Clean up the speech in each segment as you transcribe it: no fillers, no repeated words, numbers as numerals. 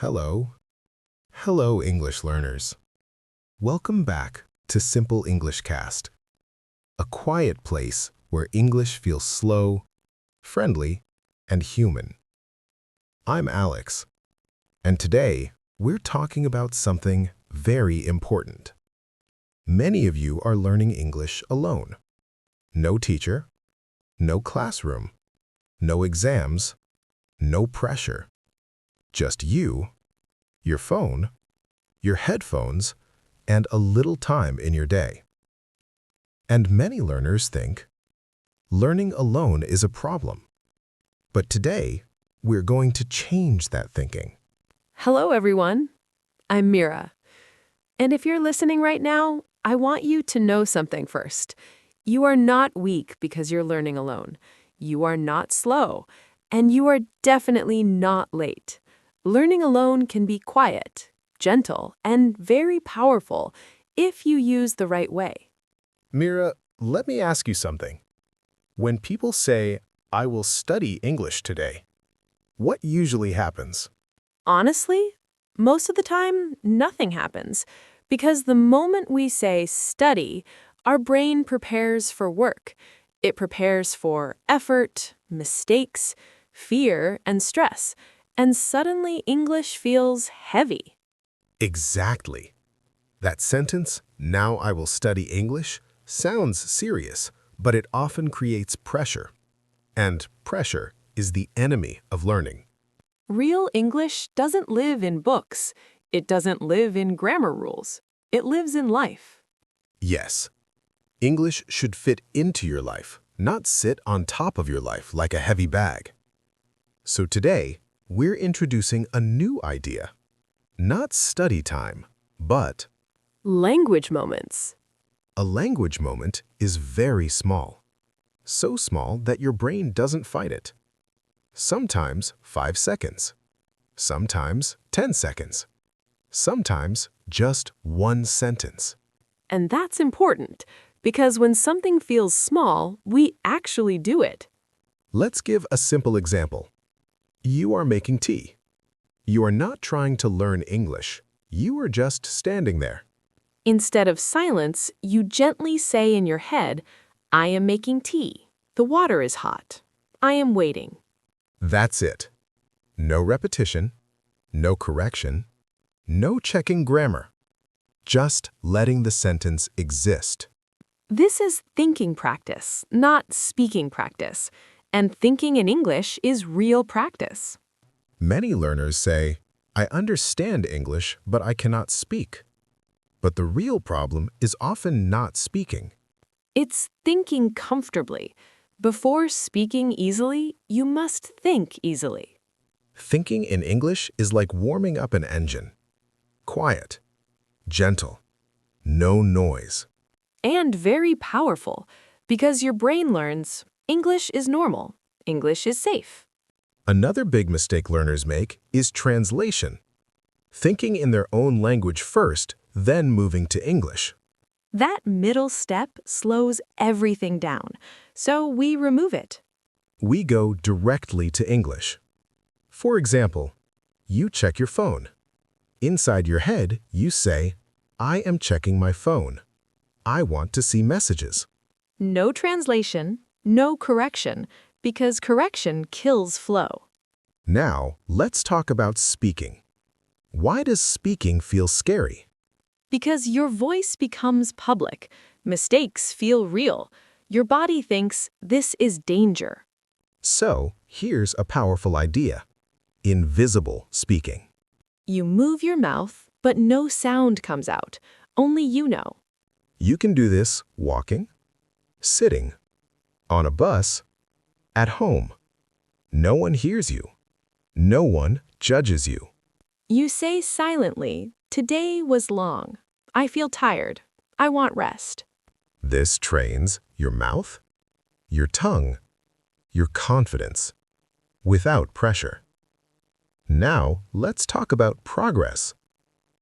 Hello. Hello, English learners. Welcome back to Simple English Cast, a quiet place where English feels slow, friendly, and human. I'm Alex, and today we're talking about something very important. Many of you are learning English alone. No teacher, no classroom, no exams, no pressure. Just you, your phone, your headphones, and a little time in your day. And many learners think learning alone is a problem. But today, we're going to change that thinking. Hello, everyone. I'm Mira. And if you're listening right now, I want you to know something first. You are not weak because you're learning alone. You are not slow. And you are definitely not late. Learning alone can be quiet, gentle, and very powerful if you use the right way. Mira, let me ask you something. When people say, "I will study English today," what usually happens? Honestly, most of the time, nothing happens. Because the moment we say study, our brain prepares for work. It prepares for effort, mistakes, fear, and stress. And suddenly English feels heavy. Exactly. That sentence, "Now I will study English," sounds serious, but it often creates pressure. And pressure is the enemy of learning. Real English doesn't live in books. It doesn't live in grammar rules. It lives in life. Yes, English should fit into your life, not sit on top of your life like a heavy bag. So today, we're introducing a new idea. Not study time, but Language moments. a language moment is very small. So small that your brain doesn't fight it. Sometimes 5 seconds. Sometimes 10 seconds. Sometimes just one sentence. And that's important, because when something feels small, we actually do it. Let's give a simple example. You are making tea. You are not trying to learn English. You are just standing there. Instead of silence, you gently say in your head, I am making tea. The water is hot. I am waiting. That's it. No repetition, no correction, no checking grammar. Just letting the sentence exist. This is thinking practice, not speaking practice. And thinking in English is real practice. Many learners say, "I understand English, but I cannot speak." But the real problem is often not speaking. It's thinking comfortably. Before speaking easily, you must think easily. Thinking in English is like warming up an engine. Quiet, gentle, no noise. And very powerful, because your brain learns English is normal, English is safe. Another big mistake learners make is translation. Thinking in their own language first, then moving to English. That middle step slows everything down, so we remove it. We go directly to English. For example, you check your phone. Inside your head, you say, "I am checking my phone. I want to see messages." No translation, no correction, because correction kills flow. Now, let's talk about speaking. Why does speaking feel scary? Because your voice becomes public, mistakes feel real. Your body thinks this is danger. So, here's a powerful idea. Invisible speaking. You move your mouth, but no sound comes out. Only you know. You can do this walking, sitting, on a bus, at home. No one hears you. No one judges you. You say silently, today was long. I feel tired. I want rest. This trains your mouth, your tongue, your confidence, without pressure. Now, let's talk about progress.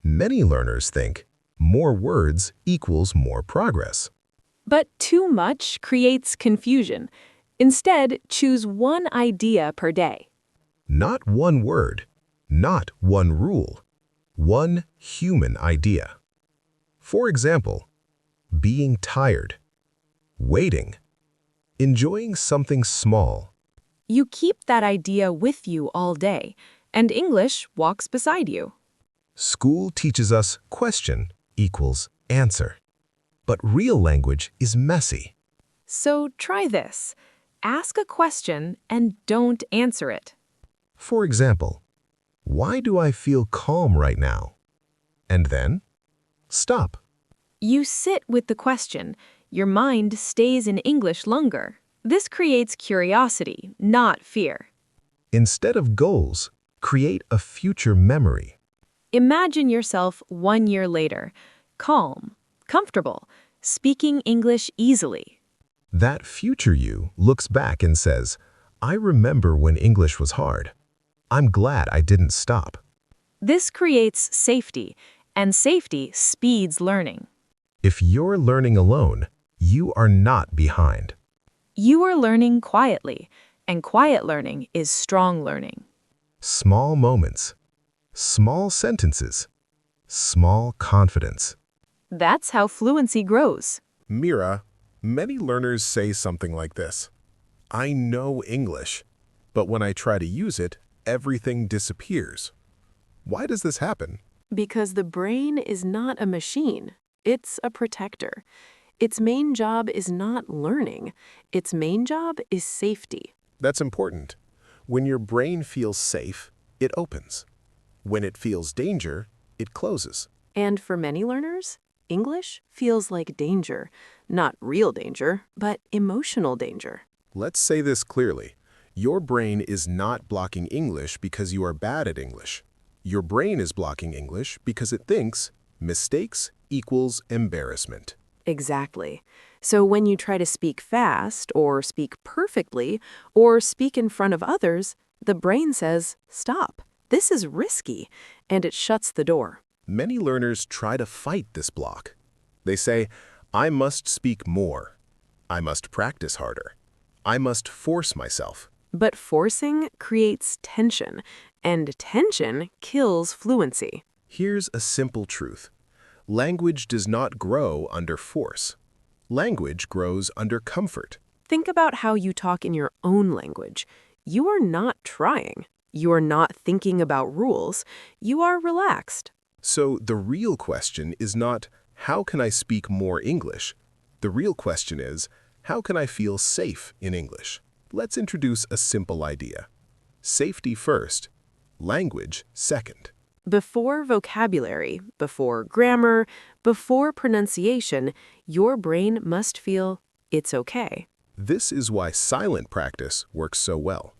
Many learners think more words equals more progress. But too much creates confusion. Instead, choose one idea per day. Not one word, not one rule, one human idea. For example, being tired, waiting, enjoying something small. You keep that idea with you all day, and English walks beside you. School teaches us question equals answer. But real language is messy. So try this. Ask a question and don't answer it. For example, why do I feel calm right now? And then, stop. You sit with the question. Your mind stays in English longer. This creates curiosity, not fear. Instead of goals, create a future memory. Imagine yourself 1 year later, calm, comfortable, speaking English easily. That future you looks back and says, I remember when English was hard. I'm glad I didn't stop. This creates safety, and safety speeds learning. If you're learning alone, you are not behind. You are learning quietly, and quiet learning is strong learning. Small moments, small sentences, small confidence. That's how fluency grows. Mira, many learners say something like this. I know English, but when I try to use it, everything disappears. Why does this happen? Because the brain is not a machine. It's a protector. Its main job is not learning. Its main job is safety. That's important. When your brain feels safe, it opens. When it feels danger, it closes. And for many learners, English feels like danger. Not real danger, but emotional danger. Let's say this clearly. Your brain is not blocking English because you are bad at English. Your brain is blocking English because it thinks mistakes equals embarrassment. Exactly. So when you try to speak fast, or speak perfectly, or speak in front of others, the brain says, stop. This is risky, and it shuts the door. Many learners try to fight this block. They say, I must speak more. I must practice harder. I must force myself. But forcing creates tension, and tension kills fluency. Here's a simple truth. Language does not grow under force. Language grows under comfort. Think about how you talk in your own language. You are not trying. You are not thinking about rules. You are relaxed. So the real question is not, how can I speak more English? The real question is, how can I feel safe in English? Let's introduce a simple idea. Safety first, language second. Before vocabulary, before grammar, before pronunciation, your brain must feel it's okay. This is why silent practice works so well.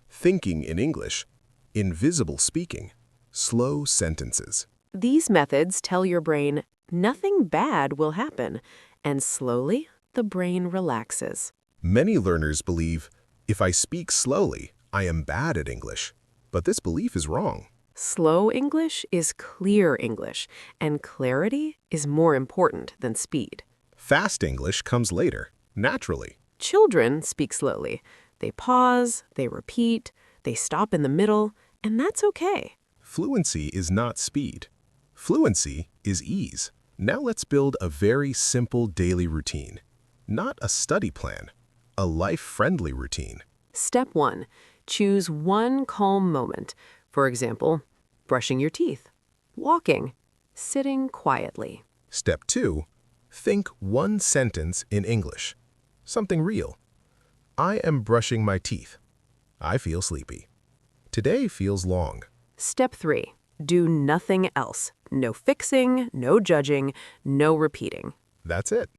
Thinking in English, invisible speaking, slow sentences. These methods tell your brain nothing bad will happen, and slowly the brain relaxes. Many learners believe, if I speak slowly, I am bad at English. But this belief is wrong. Slow English is clear English, and clarity is more important than speed. Fast English comes later, naturally. Children speak slowly. They pause, they repeat, they stop in the middle, and that's okay. Fluency is not speed. Fluency is ease. Now let's build a very simple daily routine. Not a study plan, a life-friendly routine. Step 1. Choose one calm moment. For example, brushing your teeth, walking, sitting quietly. Step 2. Think one sentence in English. Something real. I am brushing my teeth. I feel sleepy. Today feels long. Step 3. Do nothing else. No fixing, no judging, no repeating. That's it.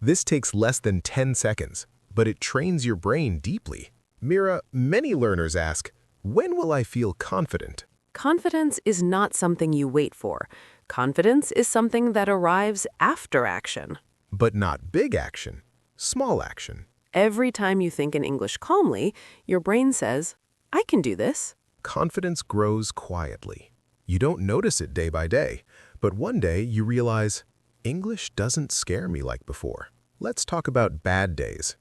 This takes less than 10 seconds, but it trains your brain deeply. Mira, many learners ask, when will I feel confident? Confidence is not something you wait for. Confidence is something that arrives after action. But not big action, small action. Every time you think in English calmly, your brain says, I can do this. Confidence grows quietly. You don't notice it day by day, but one day you realize, English doesn't scare me like before. Let's talk about bad days.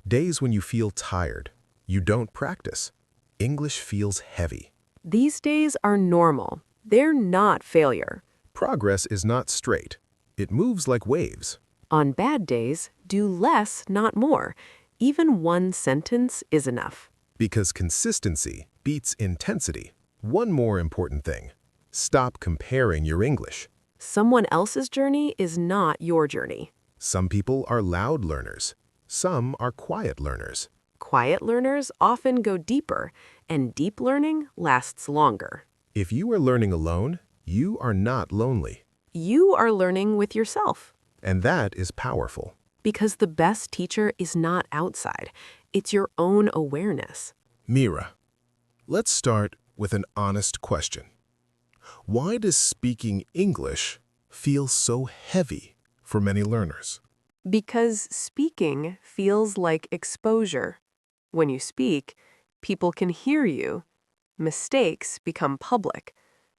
Days when you feel tired. You don't practice. English feels heavy. These days are normal. They're not failure. Progress is not straight. It moves like waves. On bad days, do less, not more. Even one sentence is enough. Because consistency beats intensity. One more important thing. Stop comparing your English. Someone else's journey is not your journey. Some people are loud learners. Some are quiet learners. Quiet learners often go deeper, and deep learning lasts longer. If you are learning alone, you are not lonely. You are learning with yourself. And that is powerful. Because the best teacher is not outside. It's your own awareness. Mira, let's start with an honest question. Why does speaking English feel so heavy for many learners? Because speaking feels like exposure. When you speak, people can hear you. Mistakes become public.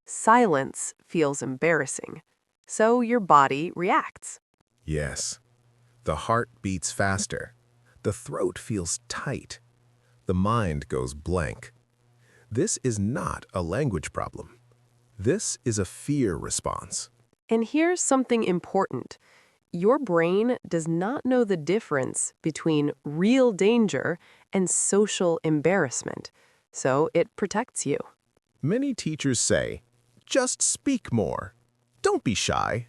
Silence feels embarrassing. So your body reacts. Yes. The heart beats faster. The throat feels tight. The mind goes blank. This is not a language problem. This is a fear response. And here's something important. Your brain does not know the difference between real danger and social embarrassment, so it protects you. Many teachers say, just speak more. Don't be shy.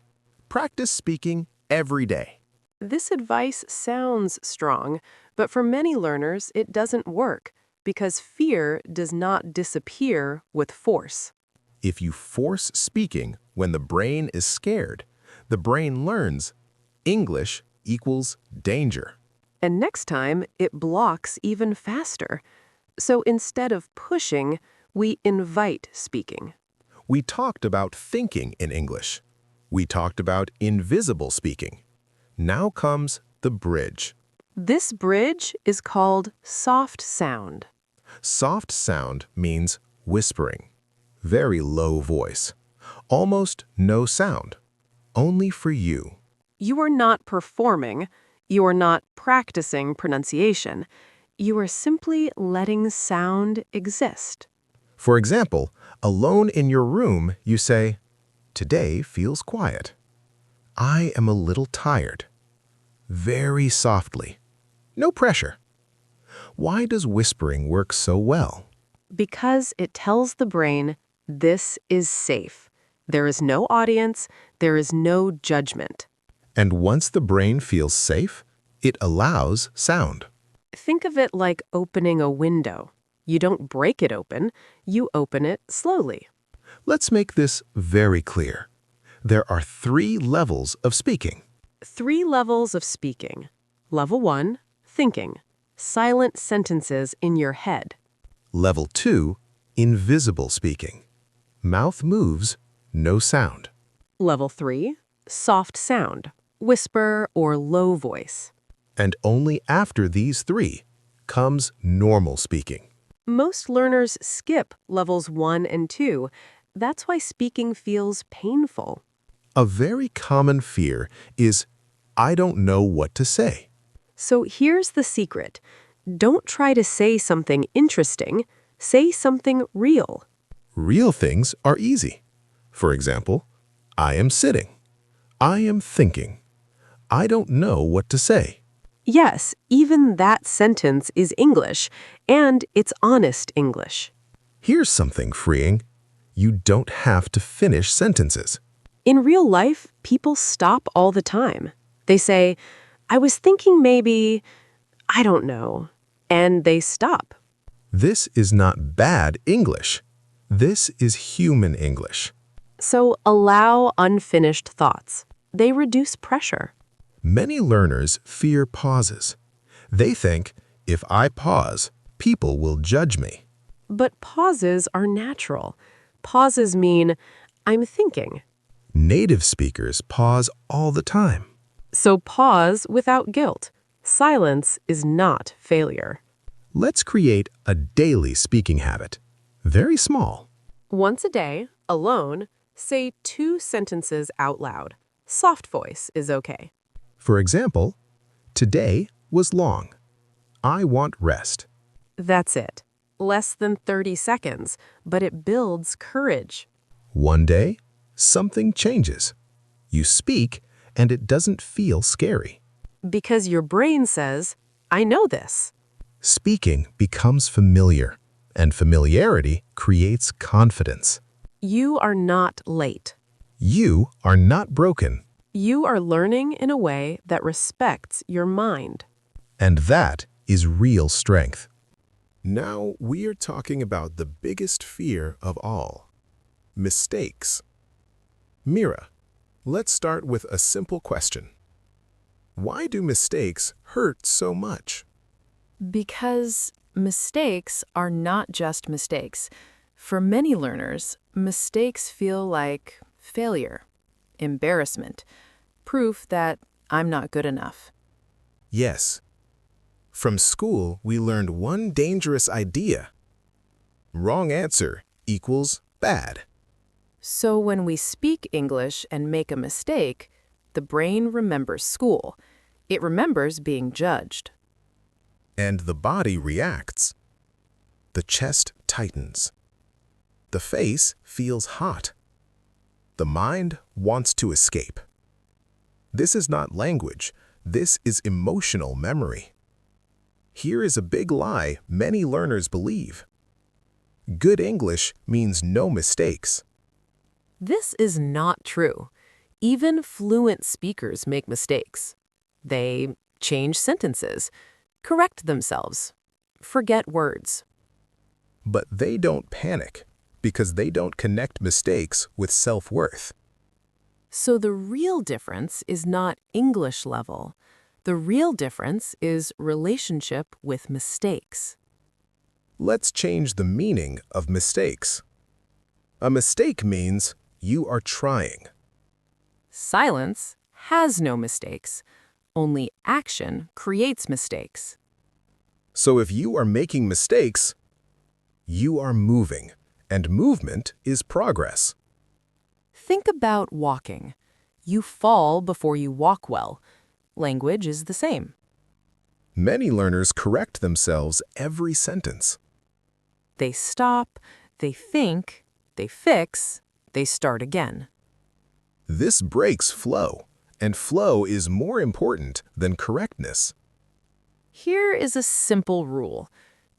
Practice speaking every day. This advice sounds strong, but for many learners, it doesn't work because fear does not disappear with force. If you force speaking when the brain is scared, the brain learns English equals danger. And next time, it blocks even faster. So instead of pushing, we invite speaking. We talked about thinking in English. We talked about invisible speaking. Now comes the bridge. This bridge is called soft sound. Soft sound means whispering. Very low voice. Almost no sound. Only for you. You are not performing. You are not practicing pronunciation. You are simply letting sound exist. For example, alone in your room, you say, "Today feels quiet. I am a little tired." Very softly. No pressure. Why does whispering work so well? Because it tells the brain, this is safe. There is no audience. There is no judgment. And once the brain feels safe, it allows sound. Think of it like opening a window. You don't break it open. You open it slowly. Let's make this very clear. There are 3 levels of speaking. 3 levels of speaking. Level 1, thinking. Silent sentences in your head. Level 2, invisible speaking. Mouth moves, no sound. Level 3, soft sound. Whisper or low voice. And only after these 3 comes normal speaking. Most learners skip levels 1 and 2. That's why speaking feels painful. A very common fear is, I don't know what to say. So here's the secret. Don't try to say something interesting. Say something real. Real things are easy. For example, I am sitting. I am thinking. I don't know what to say. Yes, even that sentence is English, and it's honest English. Here's something freeing. You don't have to finish sentences. In real life, people stop all the time. They say, I was thinking maybe, I don't know, and they stop. This is not bad English. This is human English. So allow unfinished thoughts. They reduce pressure. Many learners fear pauses. They think, if I pause, people will judge me. But pauses are natural. Pauses mean, I'm thinking. Native speakers pause all the time. So pause without guilt. Silence is not failure. Let's create a daily speaking habit. Very small. Once a day, alone, say 2 sentences out loud. Soft voice is okay. For example, today was long. I want rest. That's it. less than 30 seconds, but it builds courage. One day, something changes. You speak, and it doesn't feel scary. Because your brain says, I know this. Speaking becomes familiar, and familiarity creates confidence. You are not late. You are not broken, You are learning in a way that respects your mind. and that is real strength. Now we are talking about the biggest fear of all, mistakes. Mira, let's start with a simple question. Why do mistakes hurt so much? Because mistakes are not just mistakes. For many learners, mistakes feel like failure, embarrassment, proof that I'm not good enough. Yes. From school, we learned one dangerous idea. Wrong answer equals bad. So when we speak English and make a mistake, the brain remembers school. It remembers being judged. And the body reacts. The chest tightens. The face feels hot. The mind wants to escape. This is not language. This is emotional memory. Here is a big lie many learners believe. Good English means no mistakes. This is not true. Even fluent speakers make mistakes. They change sentences, correct themselves, forget words. But they don't panic because they don't connect mistakes with self-worth. So the real difference is not English level. The real difference is relationship with mistakes. Let's change the meaning of mistakes. A mistake means you are trying. Silence has no mistakes. Only action creates mistakes. So if you are making mistakes, you are moving, and movement is progress. Think about walking. You fall before you walk well. Language is the same. Many learners correct themselves every sentence. They stop, they think, they fix, they start again. This breaks flow, and flow is more important than correctness. Here is a simple rule.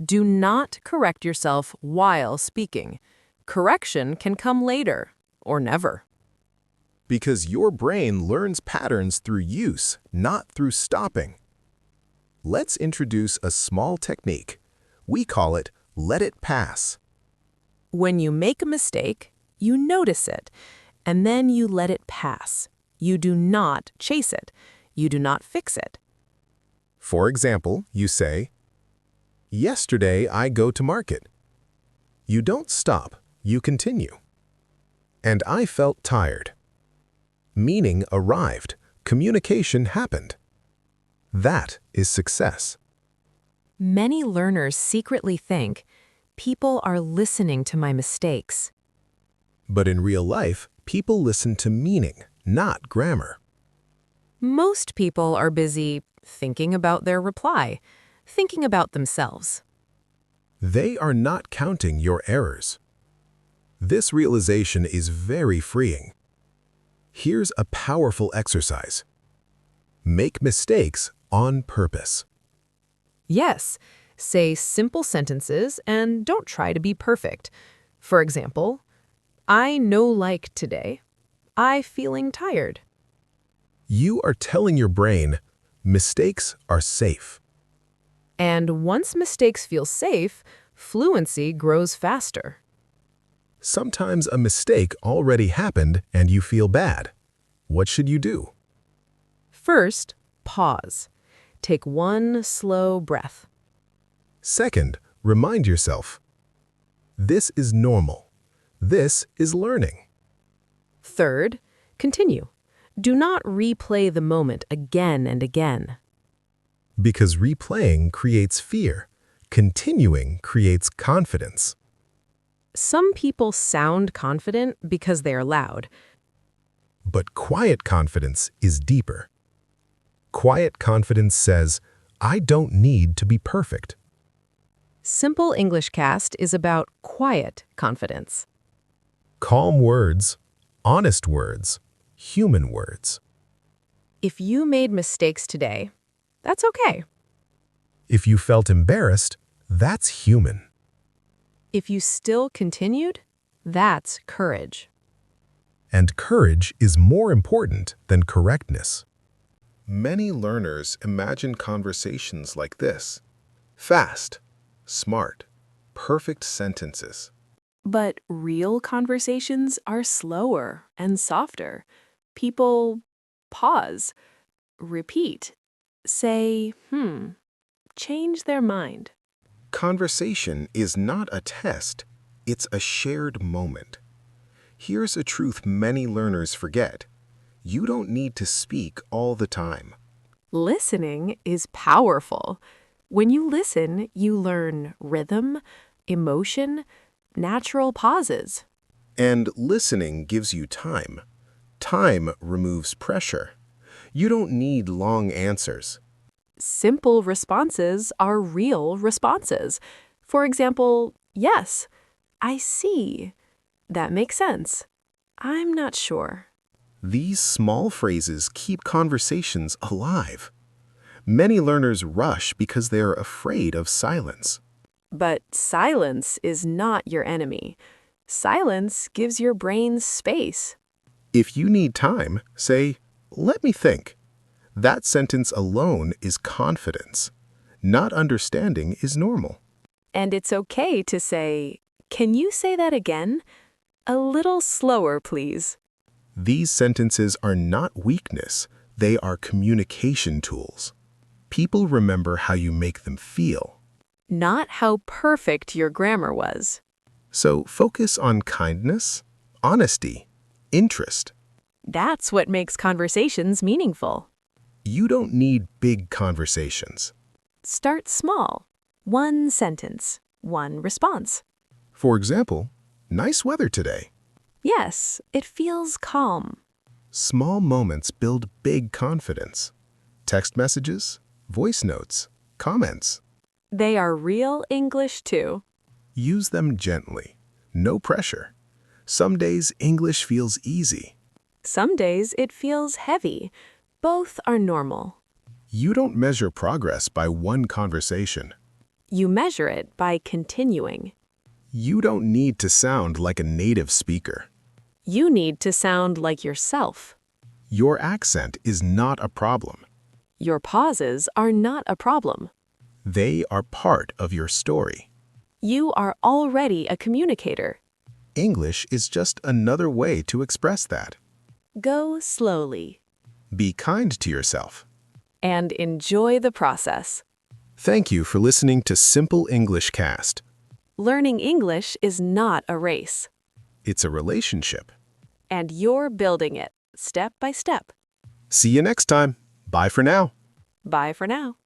Do not correct yourself while speaking. Correction can come later or never. Because your brain learns patterns through use, not through stopping. Let's introduce a small technique. We call it let it pass. When you make a mistake, you notice it, and then you let it pass. You do not chase it. You do not fix it. For example, you say, "Yesterday I go to market." You don't stop, you continue. And I felt tired. Meaning arrived, communication happened. That is success. Many learners secretly think, people are listening to my mistakes. But in real life, people listen to meaning, not grammar. Most people are busy thinking about their reply, thinking about themselves. They are not counting your errors. This realization is very freeing. Here's a powerful exercise. Make mistakes on purpose. Yes, say simple sentences and don't try to be perfect. For example, I no like today. I feeling tired. You are telling your brain, mistakes are safe. And once mistakes feel safe, fluency grows faster. Sometimes a mistake already happened and you feel bad. What should you do? First, pause. Take one slow breath. Second, remind yourself, this is normal. This is learning. Third, continue. Do not replay the moment again and again. Because replaying creates fear. Continuing creates confidence. Some people sound confident because they are loud. But quiet confidence is deeper. Quiet confidence says, I don't need to be perfect. Simple English Cast is about quiet confidence. Calm words, honest words, human words. If you made mistakes today, that's okay. If you felt embarrassed, that's human. If you still continued, that's courage. And courage is more important than correctness. Many learners imagine conversations like this: fast, smart, perfect sentences. But real conversations are slower and softer. People pause, repeat, say, change their mind. Conversation is not a test, it's a shared moment. Here's a truth many learners forget: you don't need to speak all the time. Listening is powerful. When you listen, you learn rhythm, emotion, natural pauses. And listening gives you time. Time removes pressure. You don't need long answers. Simple responses are real responses. For example, yes, I see. That makes sense. I'm not sure. These small phrases keep conversations alive. Many learners rush because they are afraid of silence. But silence is not your enemy. Silence gives your brain space. If you need time, say, "Let me think." That sentence alone is confidence. Not understanding is normal. And it's okay to say, "Can you say that again? A little slower, please." These sentences are not weakness, they are communication tools. People remember how you make them feel. Not how perfect your grammar was. So focus on kindness, honesty, interest. That's what makes conversations meaningful. You don't need big conversations. Start small. One sentence, one response. For example, "Nice weather today." Yes, it feels calm. Small moments build big confidence. Text messages, voice notes, comments. They are real English too. Use them gently. No pressure. Some days English feels easy. Some days it feels heavy. Both are normal. You don't measure progress by one conversation. You measure it by continuing. You don't need to sound like a native speaker. You need to sound like yourself. Your accent is not a problem. Your pauses are not a problem. They are part of your story. You are already a communicator. English is just another way to express that. Go slowly. Be kind to yourself. And enjoy the process. Thank you for listening to Simple English Cast. Learning English is not a race. It's a relationship. And you're building it, step by step. See you next time. Bye for now. Bye for now.